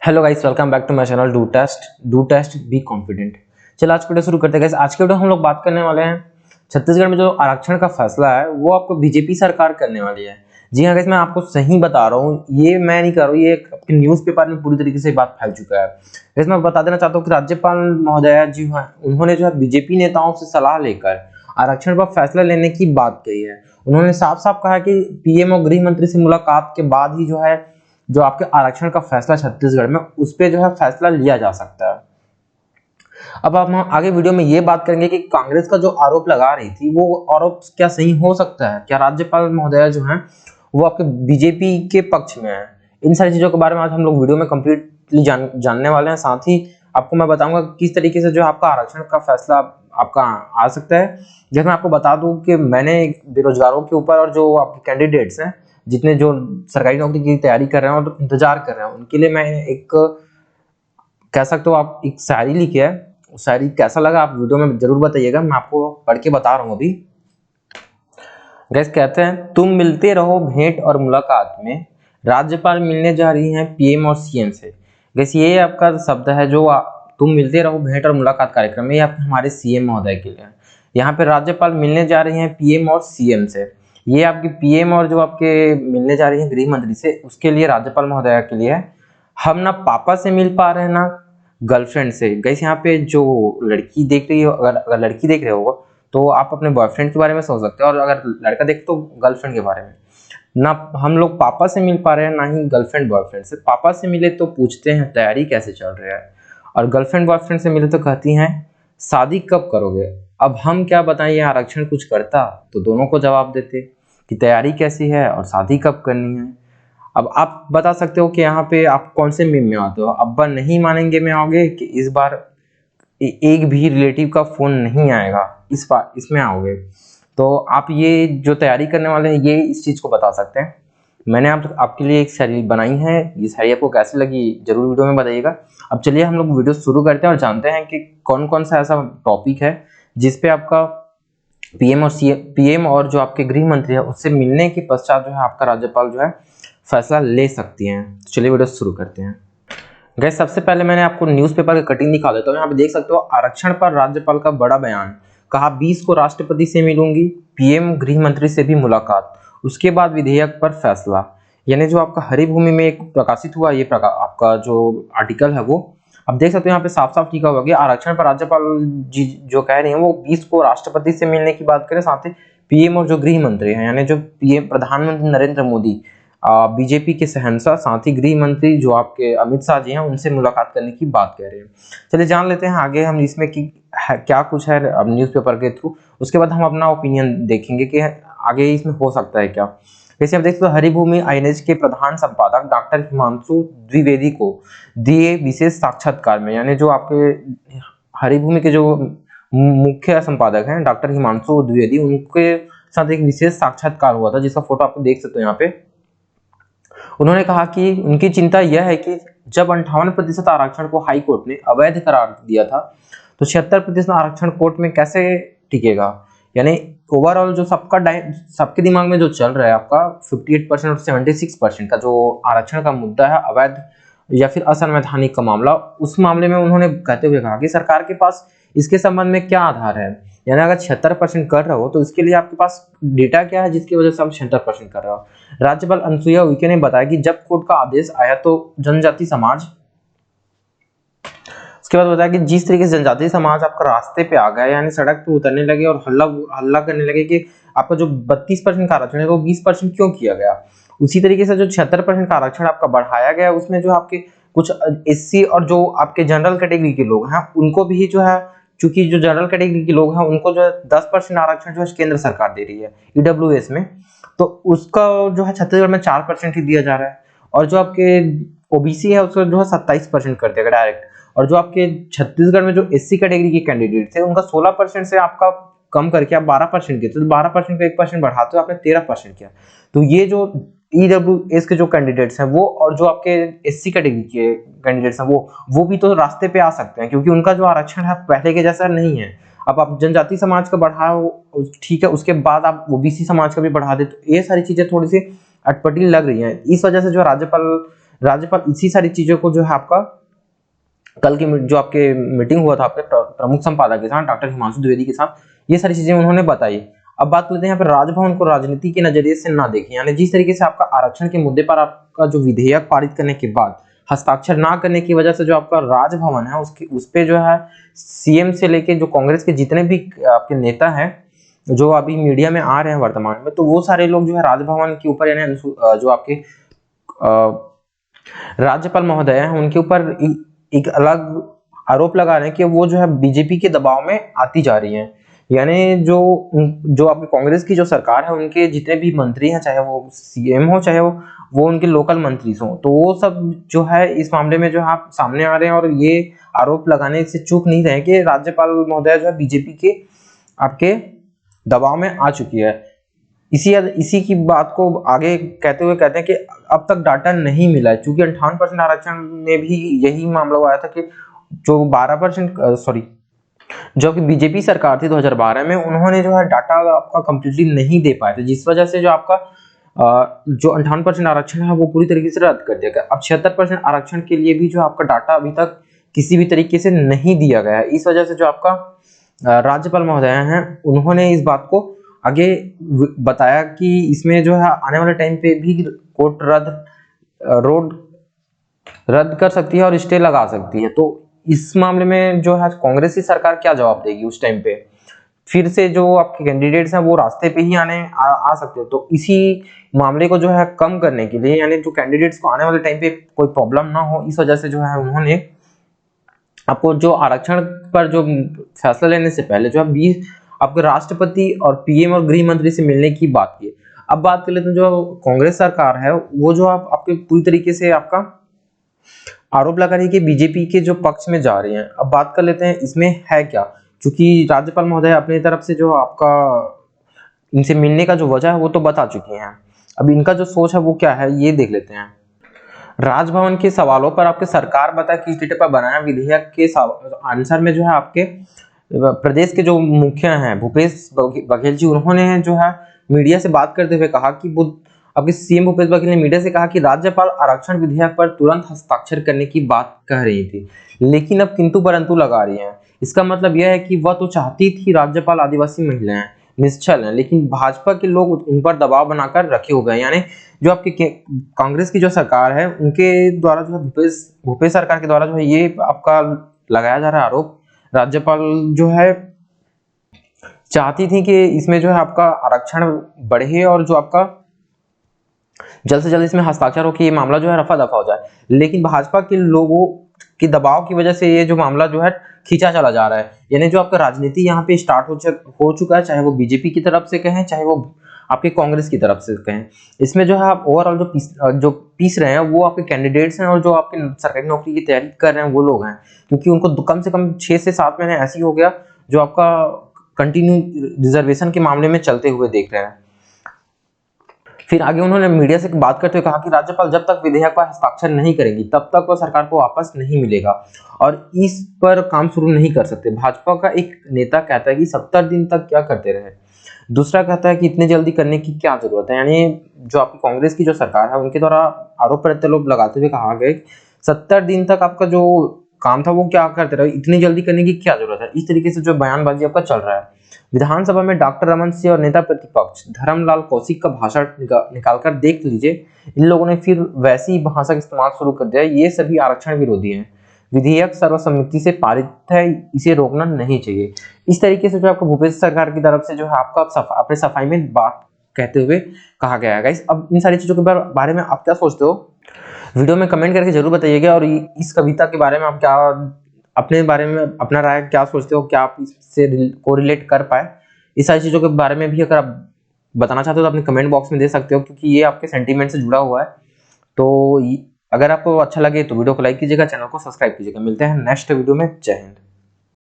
Hello guys, welcome back to my channel do test be confident. चलो आज की video शुरू करते हैं गाइस। आज की वीडियो हम लोग बात करने वाले हैं छत्तीसगढ़ में जो आरक्षण का फैसला है वो आपको बीजेपी सरकार करने वाली है। जी हाँ गाइस, मैं आपको सही बता रहा हूँ, ये मैं नहीं कर रहा हूँ, ये न्यूज़पेपर में पूरी तरीके से बात फैल चुका है। गाइस मैं बता देना चाहता हूँ कि राज्यपाल महोदया जी हाँ, उन्होंने जो है बीजेपी नेताओं से सलाह लेकर आरक्षण पर फैसला लेने की बात कही है। उन्होंने साफ साफ कहा कि पीएम और गृह मंत्री से मुलाकात के बाद ही जो आपके आरक्षण का फैसला छत्तीसगढ़ में उस पे जो है फैसला लिया जा सकता है। अब हम आगे वीडियो में ये बात करेंगे कि कांग्रेस का जो आरोप लगा रही थी वो आरोप क्या सही हो सकता है, क्या राज्यपाल महोदया जो है वो आपके बीजेपी के पक्ष में है। इन सारी चीजों के बारे में आज हम लोग वीडियो में कंप्लीटली जानने वाले हैं। साथ ही आपको मैं बताऊंगा किस तरीके से जो आपका आरक्षण का फैसला आपका आ सकता है। जैसे मैं आपको बता दूं कि मैंने बेरोजगारों के ऊपर और जो आपके कैंडिडेट्स हैं, जितने जो सरकारी नौकरी की तैयारी कर रहे हैं और इंतजार कर रहे हैं, उनके लिए मैं एक कह सकते हो आप एक शायरी लिखी है। उस शायरी कैसा लगा आप वीडियो में जरूर बताइएगा, मैं आपको पढ़ के बता रहा हूँ अभी। गैस कहते हैं, तुम मिलते रहो भेंट और मुलाकात में, राज्यपाल मिलने जा रही हैं पीएम और सीएम से। गैस ये आपका शब्द है जो तुम मिलते रहो भेंट और मुलाकात कार्यक्रम में, ये आप हमारे सीएम महोदय के लिए। यहाँ पे राज्यपाल मिलने जा रही हैं पीएम और सीएम से। ये आपके पीएम और जो आपके मिलने जा रही हैं गृह मंत्री से, उसके लिए राज्यपाल महोदया के लिए। हम ना पापा से मिल पा रहे हैं ना गर्लफ्रेंड से। गैस यहाँ पे जो लड़की देख रही हो, अगर लड़की देख रहे हो तो आप अपने बॉयफ्रेंड के बारे में सोच सकते हो, और अगर लड़का देख तो गर्लफ्रेंड के बारे में। ना हम लोग पापा से मिल पा रहे हैं ना ही गर्लफ्रेंड बॉयफ्रेंड से। पापा से मिले तो पूछते हैं तैयारी कैसे चल रही है, और गर्लफ्रेंड बॉयफ्रेंड से मिले तो कहती हैं शादी कब करोगे। अब हम क्या बताएं, ये आरक्षण कुछ करता तो दोनों को जवाब देते कि तैयारी कैसी है और शादी कब करनी है। अब आप बता सकते हो कि यहाँ पे आप कौन से मीम में आते हो, अब्बा नहीं मानेंगे में आओगे कि इस बार एक भी रिलेटिव का फोन नहीं आएगा इस बार इसमें आओगे। तो आप ये जो तैयारी करने वाले हैं ये इस चीज को बता सकते हैं। मैंने आपके लिए एक शायरी बनाई है, ये शायरी आपको कैसी लगी जरूर वीडियो में बताइएगा। अब चलिए हम लोग वीडियो शुरू करते हैं और जानते हैं कि कौन कौन सा ऐसा टॉपिक है जिसपे आपका पीएम और जो आपके गृह मंत्री है उससे मिलने के पश्चात जो है आपका राज्यपाल जो है फैसला ले सकती हैं। तो चलिए वीडियो शुरू करते हैं। गैस सबसे पहले मैंने आपको न्यूज़पेपर का कटिंग दिखा देता हूँ। यहाँ पे देख सकते हो, आरक्षण पर राज्यपाल का बड़ा बयान, कहा 20 को राष्ट्रपति से मिलूंगी, पीएम गृह मंत्री से भी मुलाकात, उसके बाद विधेयक पर फैसला। यानी जो आपका हरी भूमि में एक प्रकाशित हुआ ये आपका जो आर्टिकल है वो अब देख सकते हो यहाँ पे साफ साफ लिखा हुआ कि आरक्षण पर राज्यपाल जी जो कह रहे हैं वो 20 को राष्ट्रपति से मिलने की बात करें, साथ ही पीएम और जो गृह मंत्री हैं यानी जो पीएम प्रधानमंत्री नरेंद्र मोदी, बीजेपी के शहंशाह, साथ ही गृह मंत्री जो आपके अमित शाह जी हैं उनसे मुलाकात करने की बात कह रहे हैं। चलिए जान लेते हैं आगे हम इसमें कि क्या कुछ है अब न्यूज़पेपर के थ्रू। उसके बाद हम अपना ओपिनियन देखेंगे कि आगे इसमें हो सकता है क्या। वैसे आप देखते हो, हरिभूमि आईएनएच के प्रधान संपादक डॉक्टर हिमांशु द्विवेदी को दिए विशेष साक्षात्कार में, यानी जो आपके हरिभूमि के जो मुख्य संपादक हैं डॉक्टर हिमांशु द्विवेदी, उनके साथ एक विशेष साक्षात्कार हुआ था जिसका फोटो आप देख सकते हो यहाँ पे। उन्होंने कहा कि उनकी चिंता यह है कि जब 58% आरक्षण को हाई कोर्ट ने अवैध करार दिया था तो 76% आरक्षण कोर्ट में कैसे टिकेगा। यानी ओवरऑल जो सबके दिमाग में जो चल रहा है आपका 58% और 76% का जो आरक्षण का मुद्दा है, अवैध या फिर असंवैधानिक का मामला, उस मामले में उन्होंने कहते हुए कहा कि सरकार के पास इसके संबंध में क्या आधार है। यानी अगर 76% कर रहे हो तो इसके लिए आपके पास डेटा क्या है जिसकी वजह से आप 76% कर रहे हो। राज्यपाल अनुसुईया उइके ने बताया कि जब कोर्ट का आदेश आया तो जनजाति समाज, उसके बाद बताया कि जिस तरीके से जनजाति समाज आपका रास्ते पे आ गया, यानी सड़क पे उतरने लगे और हल्ला करने लगे कि आपका जो 32% का आरक्षण है वो 20% क्यों किया गया। उसी तरीके से जो 76% का आरक्षण आपका बढ़ाया गया उसमें जो आपके कुछ एससी और जो आपके जनरल कैटेगरी के लोग हैं उनको भी जो है, चूंकि जो जनरल कैटेगरी के लोग हैं उनको जो है 10% आरक्षण जो है केंद्र सरकार दे रही है ईडब्ल्यूएस में, तो उसका जो है छत्तीसगढ़ में 4% ही दिया जा रहा है। और जो आपके ओबीसी है उसका जो है 27% कर दिया गया डायरेक्ट। और जो आपके छत्तीसगढ़ में जो एससी कैटेगरी के कैंडिडेट थे उनका 16% से आपका कम करके आप 12% किए, तो 12% को 1% बढ़ाते हो आपने 13% किया। तो ये जो ईडब्ल्यूएस के जो कैंडिडेट्स हैं वो और जो आपके एससी कैटेगरी के कैंडिडेट्स हैं वो भी तो रास्ते पे आ सकते हैं, क्योंकि उनका जो आरक्षण है पहले के जैसा नहीं है। अब आप जनजाति समाज का बढ़ाओ ठीक है, उसके बाद आप ओबीसी समाज का भी बढ़ा दे, तो ये सारी चीजें थोड़ी सी अटपटी लग रही हैं। इस वजह से जो राज्यपाल राज्यपाल इसी सारी चीजों को जो है आपका कल की जो आपके मीटिंग हुआ था आपके प्रमुख संपादक के साथ डॉक्टर हिमांशु द्विवेदी के साथ, ये सारी चीजें उन्होंने बताई। अब बात करते हैं यहाँ पर राजभवन को राजनीति के नजरिए से ना देखें, यानी जिस तरीके से आपका आरक्षण के मुद्दे पर आपका जो विधेयक पारित करने के बाद हस्ताक्षर ना करने की वजह से जो आपका राजभवन है उसके उस पे जो है सीएम से लेके जो कांग्रेस के जितने भी आपके नेता हैं जो अभी मीडिया में आ रहे हैं वर्तमान में, तो वो सारे लोग जो है राजभवन के ऊपर यानी जो आपके राज्यपाल महोदय हैं उनके ऊपर एक अलग आरोप लगा रहे हैं कि वो जो है बीजेपी के दबाव में आती जा रही हैं। यानी जो आपकी कांग्रेस की जो सरकार है उनके जितने भी मंत्री हैं, चाहे वो सीएम हो चाहे वो उनके लोकल मंत्री हो, तो वो सब जो है इस मामले में जो है आप सामने आ रहे हैं और ये आरोप लगाने से चूक नहीं रहे कि राज्यपाल महोदय जो है बीजेपी के आपके दबाव में आ चुकी है। इसी की बात को आगे कहते हुए कहते हैं कि अब तक डाटा नहीं मिला है, चूंकि 58% आरक्षण में भी यही मामला आया था कि जो 12% जो कि बीजेपी सरकार थी 2012 में, उन्होंने जो है डाटा आपका कंप्लीटली नहीं दे पाए थे, जिस वजह से जो आपका जो 58% आरक्षण है वो पूरी तरीके से रद्द कर दिया गया। अब 76% आरक्षण के लिए भी जो आपका डाटा अभी तक किसी भी तरीके से नहीं दिया गया है। इस वजह से जो आपका राज्यपाल महोदय हैं उन्होंने इस बात को आगे बताया कि इसमें जो है आने वाले टाइम पे भी कोर्ट रोड रद्द कर सकती है और स्टे लगा सकती है। तो इस मामले में जो है कांग्रेस की सरकार क्या जवाब देगी उस टाइम पे? फिर से जो आपके कैंडिडेट्स हैं वो रास्ते पे ही आ सकते हैं। तो इसी मामले को जो है कम करने के लिए, यानी जो कैंडिडेट्स को आने वाले टाइम पे कोई प्रॉब्लम ना हो, इस वजह से जो है उन्होंने आपको जो आरक्षण पर जो फैसला लेने से पहले जो है 20 आपके राष्ट्रपति और पीएम और गृह मंत्री से मिलने की बात की। अब बात कर लेते हैं जो कांग्रेस सरकार है वो जो आपके पूरी तरीके से आपका आरोप लगा रही है कि बीजेपी के जो पक्ष में जा रही हैं। अब बात कर लेते हैं इसमें है क्या, क्योंकि राज्यपाल महोदय अपनी तरफ से जो आपका इनसे मिलने का जो वजह है वो तो बता चुकी हैं। अब इनका जो सोच है वो क्या है ये देख लेते हैं। राजभवन के सवालों पर आपके सरकार बता किस डेटे पर बनाया विधेयक के आंसर में जो है आपके प्रदेश के जो मुखिया हैं भूपेश बघेल जी, उन्होंने जो है मीडिया से बात करते हुए कहा कि आपके सीएम भूपेश बघेल ने मीडिया से कहा कि राज्यपाल आरक्षण विधेयक पर तुरंत हस्ताक्षर करने की बात कह रही थी, लेकिन अब किंतु परंतु लगा रही हैं। इसका मतलब यह है कि वह तो चाहती थी राज्यपाल आदिवासी महिलाएं निश्चल हैं, लेकिन भाजपा के लोग उन पर दबाव बनाकर रखे हुए हैं। यानी जो आपके कांग्रेस की जो सरकार है उनके द्वारा जो है भूपेश सरकार के द्वारा जो है ये आपका लगाया जा रहा है आरोप, राज्यपाल जो है चाहती थी कि इसमें जो है आपका आरक्षण बढ़े और जो आपका जल्द से जल्द इसमें हस्ताक्षर हो कि ये मामला जो है रफा दफा हो जाए, लेकिन भाजपा के लोगों के दबाव की वजह से ये जो मामला जो है खींचा चला जा रहा है। यानी जो आपका राजनीति यहाँ पे स्टार्ट हो चुका है, चाहे वो बीजेपी की तरफ से कहें चाहे वो आपके कांग्रेस की तरफ से कहें। इसमें जो है आप ओवरऑल जो पीस रहे हैं वो आपके कैंडिडेट्स हैं और जो आपके सरकारी नौकरी की तैयारी कर रहे हैं वो लोग हैं, क्योंकि उनको कम से कम 6 से 7 महीने ऐसी हो गया जो आपका कंटिन्यू रिजर्वेशन के मामले में चलते हुए देख रहे हैं। फिर आगे उन्होंने मीडिया से बात करते हुए कहा कि राज्यपाल जब तक विधेयक पर हस्ताक्षर नहीं करेंगी तब तक वह सरकार को वापस नहीं मिलेगा और इस पर काम शुरू नहीं कर सकते। भाजपा का एक नेता कहता है कि 70 दिन तक क्या करते रहे, दूसरा कहता है कि इतने जल्दी करने की क्या जरूरत है। यानी जो आपकी कांग्रेस की जो सरकार है उनके द्वारा आरोप प्रत्यारोप लगाते हुए कहा गया 70 दिन तक आपका जो काम था वो क्या करते रहे, इतनी जल्दी करने की क्या जरूरत है। इस तरीके से जो बयानबाजी आपका चल रहा है। विधानसभा में डॉक्टर रमन सिंह और नेता प्रतिपक्ष धर्मलाल कौशिक का भाषण निकालकर देख लीजिए, इन लोगों ने फिर वैसी ही भाषा का इस्तेमाल शुरू कर दिया। ये सभी आरक्षण विरोधी हैं, विधेयक सर्वसम्मति से पारित है, इसे रोकना नहीं चाहिए। इस तरीके से जो आपको भूपेश सरकार की तरफ से जो है आपका अपने सफाई में बात कहते हुए कहा गया है। गाइस, अब इन सारी चीजों के बारे में आप क्या सोचते हो वीडियो में कमेंट करके जरूर बताइएगा, और इस कविता के बारे में आप क्या अपने बारे में अपना राय क्या सोचते हो, क्या आप इससे कोरिलेट कर पाए। इस सारी चीजों के बारे में भी अगर आप बताना चाहते हो तो अपने कमेंट बॉक्स में दे सकते हो, क्योंकि ये आपके सेंटीमेंट से जुड़ा हुआ है। तो अगर आपको अच्छा लगे तो वीडियो को लाइक कीजिएगा, चैनल को सब्सक्राइब कीजिएगा। मिलते हैं नेक्स्ट वीडियो में। जय हिंद।